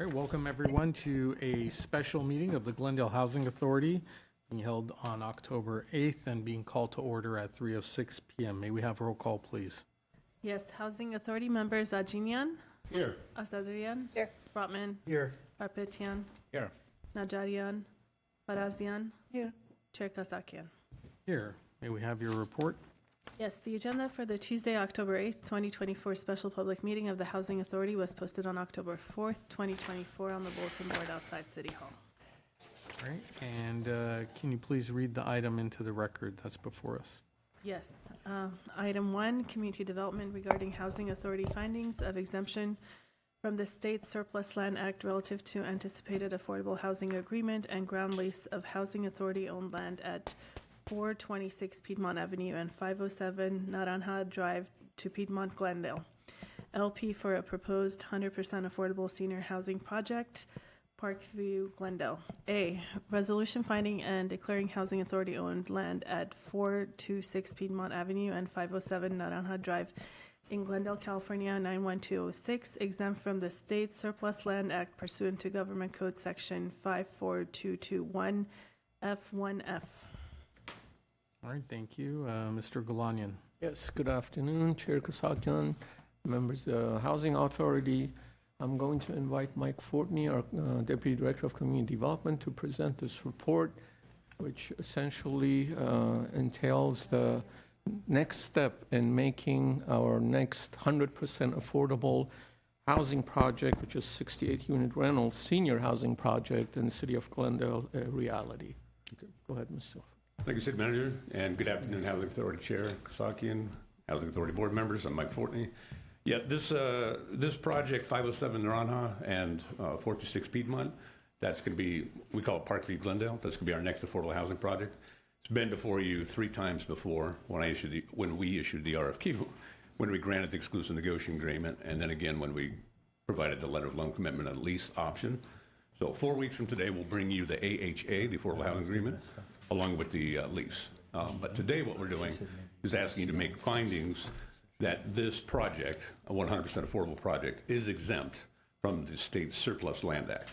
All right, welcome everyone to a special meeting of the Glendale Housing Authority being held on October 8th and being called to order at 3:06 p.m. May we have roll call, please? Yes, Housing Authority members Ajinian, Here. Asadrian, Here. Brotman, Here. Arpetian, Here. Najarian, Barazian, Here. Chair Kasakian. Here, may we have your report? Yes, the agenda for the Tuesday, October 8th, 2024 special public meeting of the Housing Authority was posted on October 4th, 2024 on the bulletin board outside City Hall. All right, and can you please read the item into the record that's before us? Yes. Item 1, Community Development regarding Housing Authority findings of exemption from the State Surplus Land Act relative to anticipated affordable housing agreement and ground lease of Housing Authority-owned land at 426 Piedmont Avenue and 507 Naranja Drive to Piedmont Glendale. LP for a proposed 100% affordable senior housing project, Parkview, Glendale. A, resolution finding and declaring Housing Authority-owned land at 426 Piedmont Avenue and 507 Naranja Drive in Glendale, California, 91206, exempt from the State Surplus Land Act pursuant to Government Code Section 54221 F1F. All right, thank you. Mr. Galanian. Yes, good afternoon, Chair Kasakian, members of the Housing Authority. I'm going to invite Mike Fortney, our Deputy Director of Community Development, to present this report, which essentially entails the next step in making our next 100% affordable housing project, which is 68-unit rental senior housing project in the city of Glendale, a reality. Okay. Go ahead, Mr. Thank you, City Manager, and good afternoon, Housing Authority Chair Kasakian, Housing Authority Board members. I'm Mike Fortney. Yeah, this project, 507 Naranja and 426 Piedmont, that's going to be, we call it Parkview Glendale. That's going to be our next affordable housing project. It's been before you 3 times before when we issued the RFQ, when we granted the exclusive negotiating agreement, and then again when we provided the letter of loan commitment and lease option. So 4 weeks from today, we'll bring you the AHA, the Affordable Housing Agreement, along with the lease. But today what we're doing is asking you to make findings that this project, a 100% affordable project, is exempt from the State Surplus Land Act.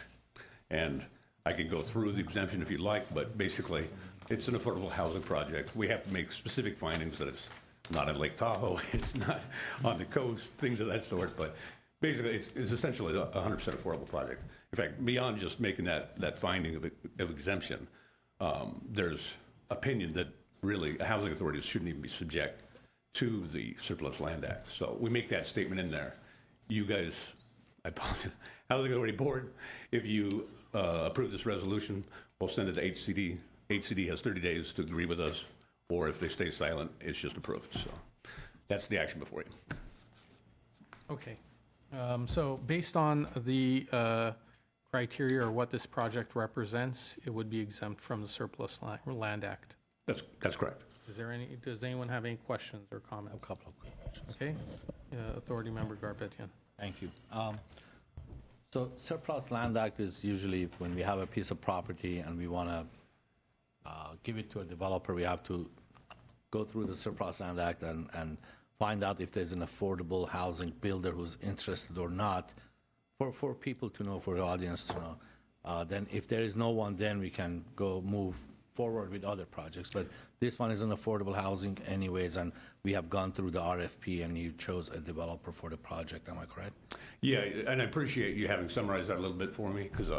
And I can go through the exemption if you'd like, but basically it's an affordable housing project. We have to make specific findings that it's not in Lake Tahoe, it's not on the coast, things of that sort, but basically it's essentially a 100% affordable project. In fact, beyond just making that finding of exemption, there's opinion that really housing authorities shouldn't even be subject to the Surplus Land Act. So we make that statement in there. You guys, I apologize, Housing Authority Board, if you approve this resolution, we'll send it to HCD. HCD has 30 days to agree with us, or if they stay silent, it's just approved. So that's the action before you. Okay. So based on the criteria or what this project represents, it would be exempt from the Surplus Land Act. That's correct. Does anyone have any questions or comments? A couple of questions. Okay. Authority Member Garbetian. Thank you. So Surplus Land Act is usually when we have a piece of property and we want to give it to a developer, we have to go through the Surplus Land Act and find out if there's an affordable housing builder who's interested or not, for people to know, for the audience to know. Then if there is no one, then we can move forward with other projects. But this one is an affordable housing anyways, and we have gone through the RFP and you chose a developer for the project. Am I correct? Yeah, and I appreciate you having summarized that a little bit for me, because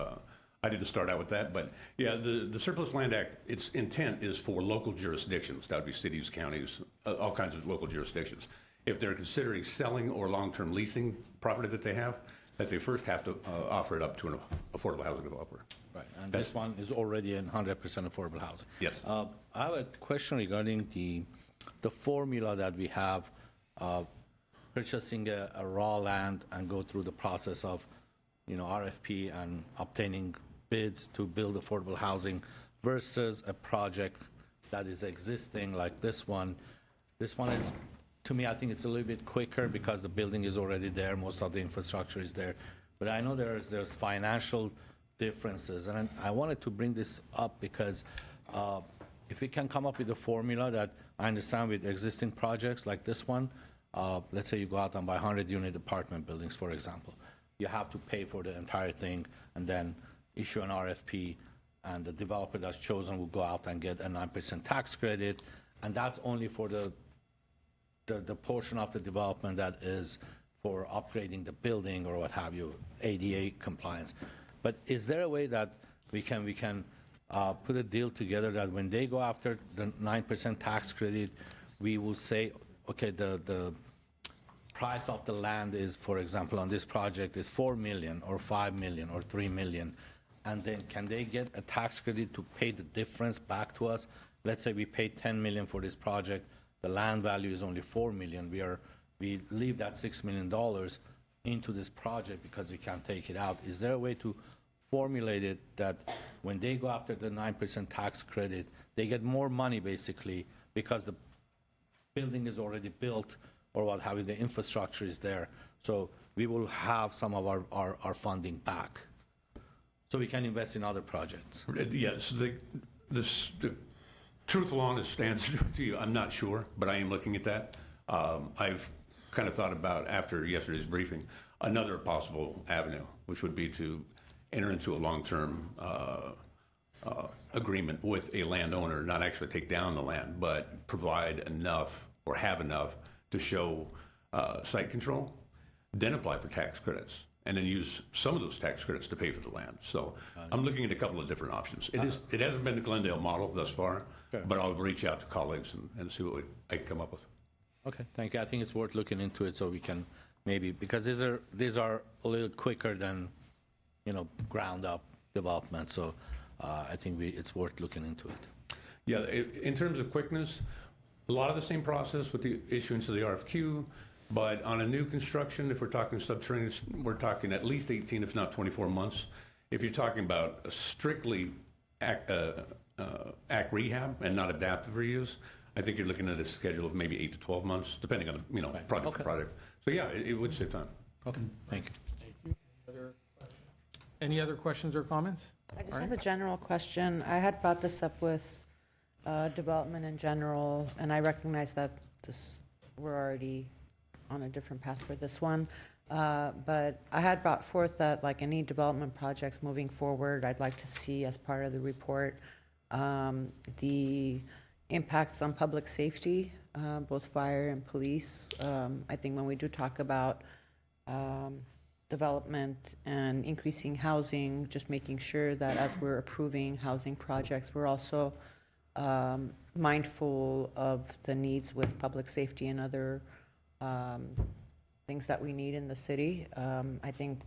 I didn't start out with that. But yeah, the Surplus Land Act, its intent is for local jurisdictions. That would be cities, counties, all kinds of local jurisdictions. If they're considering selling or long-term leasing property that they have, that they first have to offer it up to an affordable housing developer. Right, and this one is already in 100% affordable housing. Yes. I have a question regarding the formula that we have, purchasing a raw land and go through the process of, RFP and obtaining bids to build affordable housing versus a project that is existing like this one. This one is, to me, I think it's a little bit quicker because the building is already there, most of the infrastructure is there. But I know there's financial differences, and I wanted to bring this up because if we can come up with a formula that I understand with existing projects like this one, let's say you go out and buy 100-unit apartment buildings, for example. you have to pay for the entire thing and then issue an RFP, and the developer that's chosen will go out and get a 9% tax credit, and that's only for the portion of the development that is for upgrading the building or what have you, ADA compliance. But is there a way that we can put a deal together that when they go after the 9% tax credit, we will say, okay, the price of the land is, for example, on this project is 4 million or 5 million or 3 million, and then can they get a tax credit to pay the difference back to us? Let's say we paid 10 million for this project, the land value is only 4 million. We leave that $6 million into this project because we can't take it out. Is there a way to formulate it that when they go after the 9% tax credit, they get more money basically because the building is already built or what have you, the infrastructure is there. So we will have some of our funding back. So we can invest in other projects. Yes, the truthful, honest answer to you, I'm not sure, but I am looking at that. I've kind of thought about, after yesterday's briefing, another possible avenue, which would be to enter into a long-term agreement with a landowner, not actually take down the land, but provide enough or have enough to show site control, then apply for tax credits, and then use some of those tax credits to pay for the land. So I'm looking at a couple of different options. It hasn't been the Glendale model thus far, Sure. but I'll reach out to colleagues and see what I can come up with. Okay, thank you. I think it's worth looking into it so we can maybe, because these are a little quicker than, ground up development. So I think it's worth looking into it. Yeah, in terms of quickness, a lot of the same process with the issuance of the RFQ, but on a new construction, if we're talking subterranean, we're talking at least 18, if not 24 months. If you're talking about a strictly act rehab and not adaptive reuse, I think you're looking at a schedule of maybe 8 to 12 months, depending on the project to project. So yeah, it would save time. Okay, thank you. Thank you. Any other questions or comments? I just have a general question. I had brought this up with development in general, and I recognize that we're already on a different path for this one. But I had brought forth that, like any development projects moving forward, I'd like to see as part of the report the impacts on public safety, both fire and police. I think when we do talk about development and increasing housing, just making sure that as we're approving housing projects, we're also mindful of the needs with public safety and other things that we need in the city. I think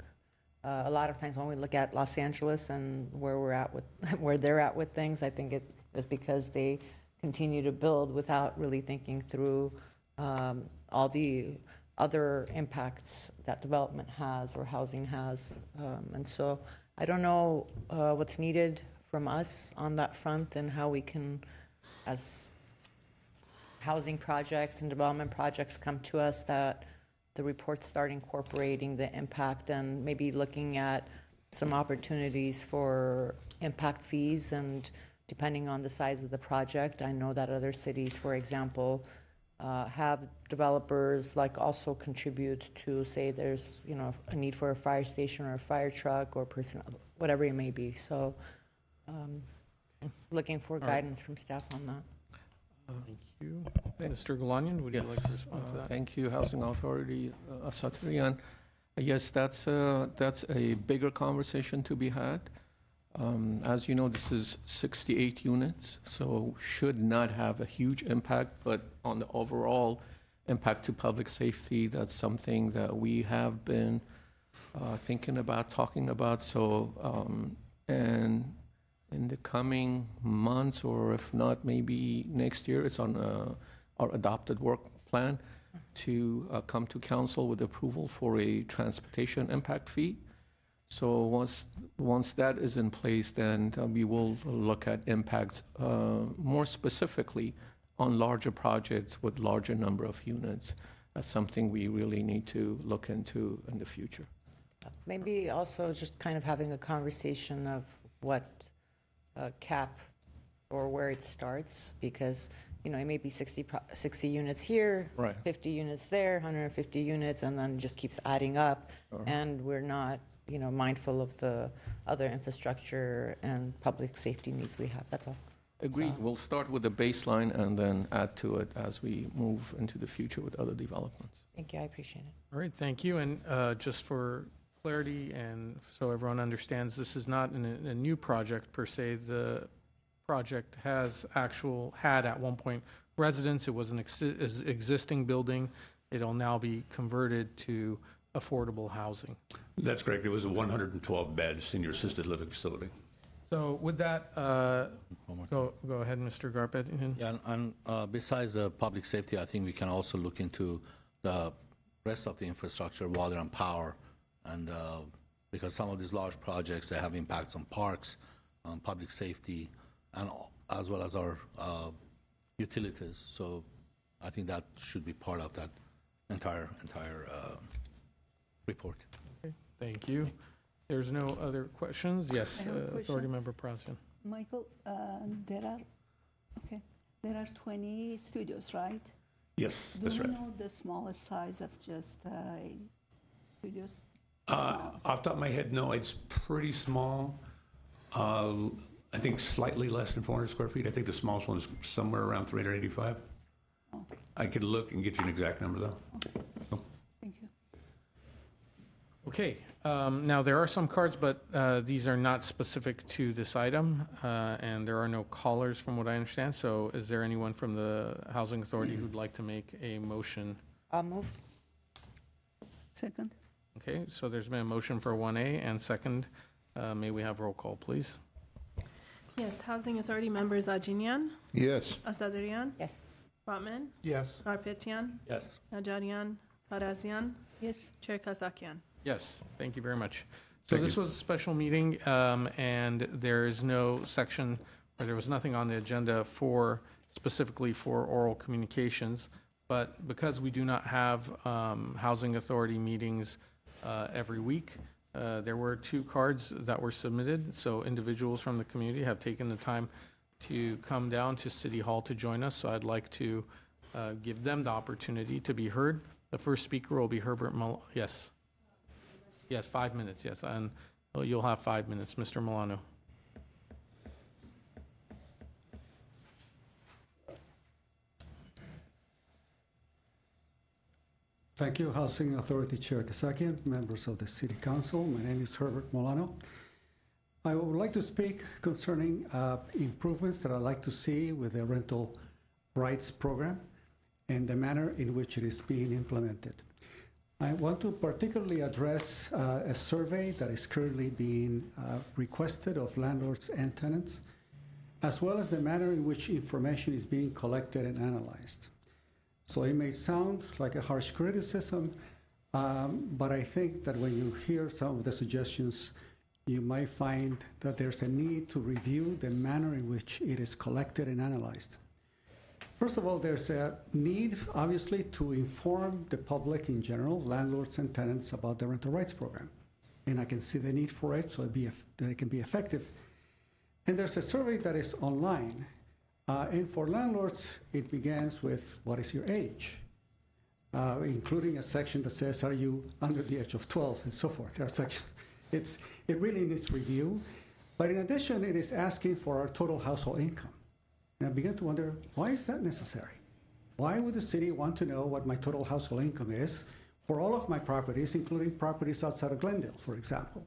a lot of times when we look at Los Angeles and where they're at with things, I think it is because they continue to build without really thinking through all the other impacts that development has or housing has. And so I don't know what's needed from us on that front and how we can, as housing projects and development projects come to us, that the reports start incorporating the impact and maybe looking at some opportunities for impact fees, and depending on the size of the project. I know that other cities, for example, have developers like also contribute to, say there's a need for a fire station or a fire truck or personnel, whatever it may be. So looking for guidance from staff on that. Thank you. Mr. Galanian, would you like to respond to that? Thank you, Housing Authority, Saturian. Yes, that's a bigger conversation to be had. As you know, this is 68 units, so should not have a huge impact, but on the overall impact to public safety, that's something that we have been thinking about, talking about. So, and in the coming months, or if not, maybe next year, it's on our adopted work plan to come to council with approval for a transportation impact fee. So once that is in place, then we will look at impacts more specifically on larger projects with larger number of units. That's something we really need to look into in the future. Maybe also just kind of having a conversation of what cap or where it starts, because it may be 60 units here, Right. 50 units there, 150 units, and then just keeps adding up. And we're not, mindful of the other infrastructure and public safety needs we have. That's all. Agreed. We'll start with the baseline and then add to it as we move into the future with other developments. Thank you. I appreciate it. All right, thank you. And just for clarity and so everyone understands, this is not a new project per se. The project had at one point residents. It was an existing building. It'll now be converted to affordable housing. That's correct. It was a 112-bed senior assisted living facility. So with that, go ahead, Mr. Garpetian. Yeah, and besides the public safety, I think we can also look into the rest of the infrastructure, water and power, and because some of these large projects, they have impacts on parks, on public safety, and as well as our utilities. So I think that should be part of that entire report. Okay, thank you. There's no other questions? Yes, I have a question. Authority Member Prasian. Michael, there are 20 studios, right? Yes, that's Do right. we know the smallest size of just studios? Off the top of my head, no, it's pretty small. I think slightly less than 400 square feet. I think the smallest one is somewhere around 385. Oh, I could look and get you an exact number, though. thank you. Okay, now there are some cards, but these are not specific to this item, and there are no callers from what I understand. So is there anyone from the Housing Authority who'd like to make a motion? I'll move. Second? Okay, so there's been a motion for 1A and second. May we have roll call, please? Yes, Housing Authority members Ajinian, Yes. Asadrian, Yes. Rotman, Yes. Garpetian, Yes. Najarian, Parazian, Yes. Chair Kasakian. Yes, thank you very much. So Thank this you. was a special meeting, and there is no section, or there was nothing on the agenda specifically for oral communications. But because we do not have Housing Authority meetings every week, there were 2 cards that were submitted. So individuals from the community have taken the time to come down to City Hall to join us. So I'd like to give them the opportunity to be heard. The first speaker will be Herbert Yes. Yes, 5 minutes, yes. And you'll have 5 minutes, Mr. Milano. Thank you, Housing Authority Chair Kasakian, members of the City Council. My name is Herbert Molano. I would like to speak concerning improvements that I'd like to see with the rental rights program and the manner in which it is being implemented. I want to particularly address a survey that is currently being requested of landlords and tenants, as well as the manner in which information is being collected and analyzed. So it may sound like a harsh criticism, but I think that when you hear some of the suggestions, you might find that there's a need to review the manner in which it is collected and analyzed. First of all, there's a need, obviously, to inform the public in general, landlords and tenants, about the rental rights program. And I can see the need for it so that it can be effective. And there's a survey that is online. And for landlords, it begins with, what is your age? Including a section that says, are you under the age of 12, and so forth. There are sections. It really needs review. But in addition, it is asking for our total household income. And I began to wonder, why is that necessary? Why would the city want to know what my total household income is for all of my properties, including properties outside of Glendale, for example?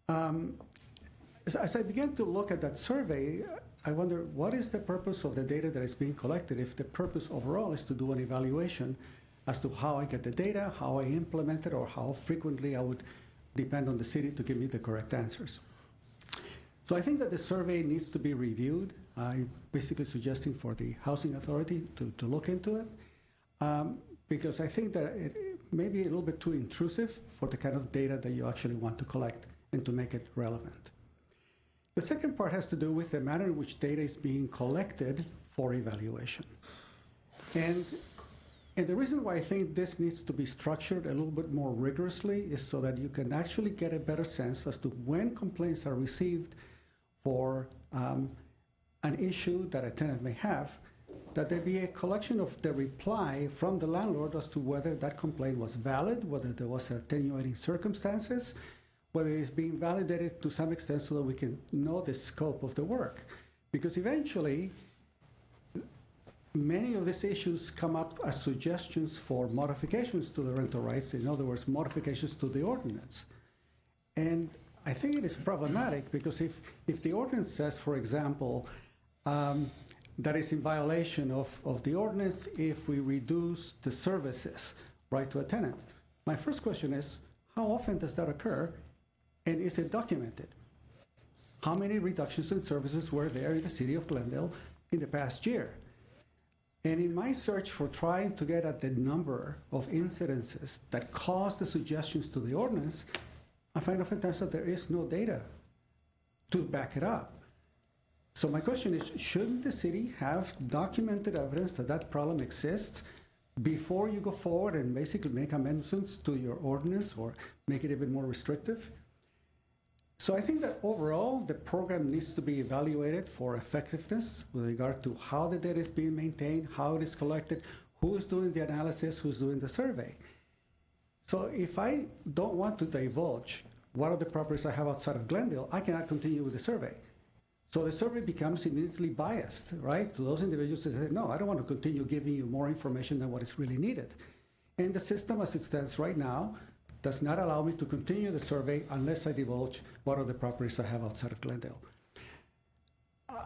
As I began to look at that survey, I wonder, what is the purpose of the data that is being collected if the purpose overall is to do an evaluation as to how I get the data, how I implement it, or how frequently I would depend on the city to give me the correct answers. So I think that the survey needs to be reviewed. I'm basically suggesting for the Housing Authority to look into it, because I think that it may be a little bit too intrusive for the kind of data that you actually want to collect and to make it relevant. The second part has to do with the manner in which data is being collected for evaluation. And the reason why I think this needs to be structured a little bit more rigorously is so that you can actually get a better sense as to when complaints are received for an issue that a tenant may have, that there be a collection of the reply from the landlord as to whether that complaint was valid, whether there was attenuating circumstances, whether it's being validated to some extent so that we can know the scope of the work. Because eventually, many of these issues come up as suggestions for modifications to the rental rights, in other words, modifications to the ordinance. And I think it is problematic because if the ordinance says, for example, that it's in violation of the ordinance if we reduce the services right to a tenant, my first question is, how often does that occur, and is it documented? How many reductions in services were there in the city of Glendale in the past year? And in my search for trying to get at the number of incidences that caused the suggestions to the ordinance, I find oftentimes that there is no data to back it up. So my question is, shouldn't the city have documented evidence that that problem exists before you go forward and basically make amendments to your ordinance or make it even more restrictive? So I think that overall, the program needs to be evaluated for effectiveness with regard to how the data is being maintained, how it is collected, who is doing the analysis, who's doing the survey. So if I don't want to divulge what are the properties I have outside of Glendale, I cannot continue with the survey. So the survey becomes immediately biased, right, to those individuals that say, no, I don't want to continue giving you more information than what is really needed. And the system as it stands right now does not allow me to continue the survey unless I divulge what are the properties I have outside of Glendale.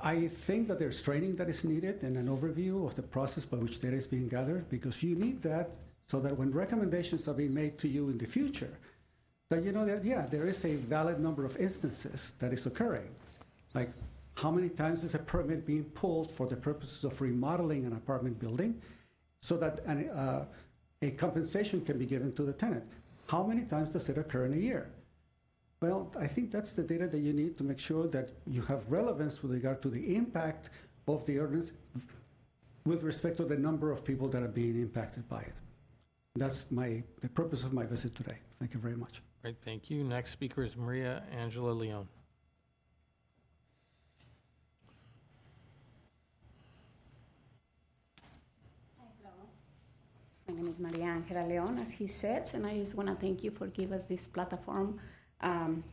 I think that there's training that is needed and an overview of the process by which data is being gathered, because you need that so that when recommendations are being made to you in the future, that you know that, yeah, there is a valid number of instances that is occurring. Like, how many times is a permit being pulled for the purposes of remodeling an apartment building so that a compensation can be given to the tenant? How many times does it occur in a year? Well, I think that's the data that you need to make sure that you have relevance with regard to the impact of the ordinance with respect to the number of people that are being impacted by it. That's the purpose of my visit today. Thank you very much. Great, thank you. Next speaker is Maria Angela Leon. My name is Maria Angela Leon, as he said, and I just want to thank you for giving us this platform,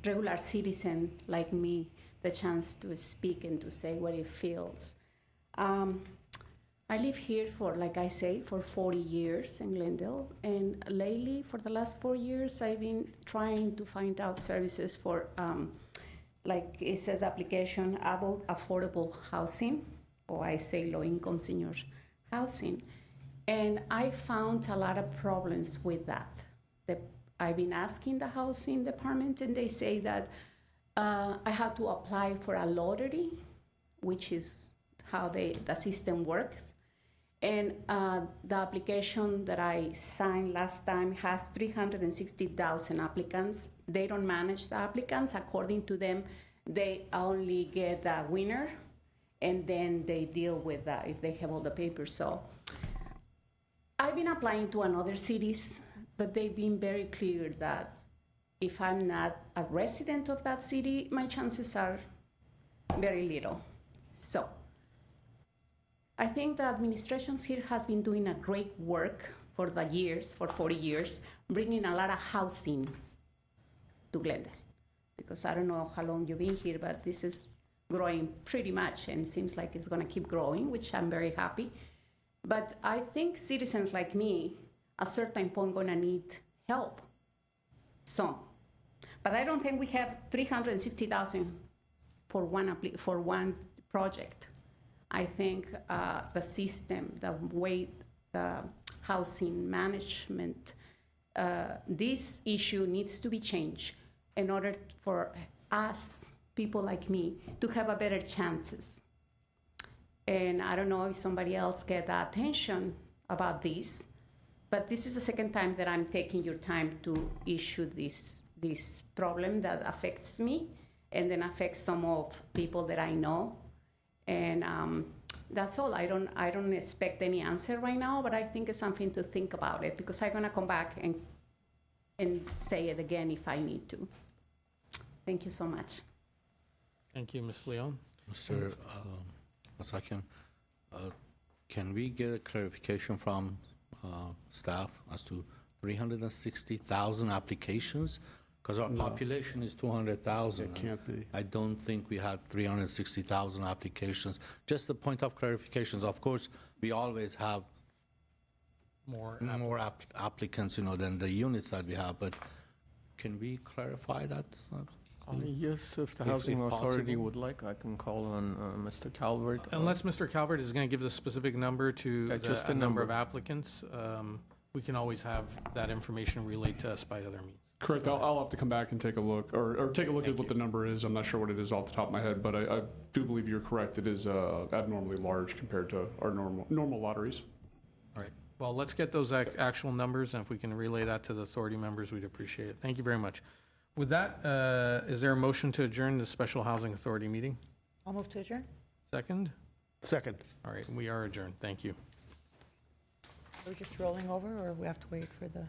regular citizen like me, the chance to speak and to say what it feels. I live here for, like I say, for 40 years in Glendale, and lately, for the last 4 years, I've been trying to find out services for, like it says application, adult affordable housing, or I say low-income senior housing. And I found a lot of problems with that. I've been asking the housing department, and they say that I have to apply for a lottery, which is how the system works. And the application that I signed last time has 360,000 applicants. They don't manage the applicants. According to them, they only get the winner, and then they deal with that if they have all the papers. So I've been applying to another cities, but they've been very clear that if I'm not a resident of that city, my chances are very little. So I think the administrations here has been doing a great work for the years, for 40 years, bringing a lot of housing to Glendale. Because I don't know how long you've been here, but this is growing pretty much, and seems like it's gonna keep growing, which I'm very happy. But I think citizens like me, at a certain point, gonna need help, some. But I don't think we have 360,000 for one project. I think the system, the way the housing management, this issue needs to be changed in order for us, people like me, to have a better chances. And I don't know if somebody else get the attention about this, but this is the second time that I'm taking your time to issue this problem that affects me and then affects some of people that I know. And that's all. I don't expect any answer right now, but I think it's something to think about it, because I'm gonna come back and say it again if I need to. Thank you so much. Thank you, Ms. Leon. Mr. Masakian, Can we get a clarification from staff as to 360,000 applications? Because our population is 200,000. It can't be. I don't think we had 360,000 applications. Just a point of clarifications. Of course, we always have More more applicants, than the units that we have, but can we clarify that? Yes, if the If- Housing if Authority possible. would like, I can call on Mr. Calvert. Unless Mr. Calvert is going to give the specific number to just the the number of number. applicants, we can always have that information relayed to us by other means. Correct. I'll have to come back and take a look, or take a look at what the number is. I'm not sure what it is off the top of my head, but I do believe you're correct. It is abnormally large compared to our normal lotteries. All right. Well, let's get those actual numbers, and if we can relay that to the authority members, we'd appreciate it. Thank you very much. With that, is there a motion to adjourn the Special Housing Authority meeting? I'll move to adjourn. Second? Second. All right, we are adjourned. Thank you. Are we just rolling over, or we have to wait for the?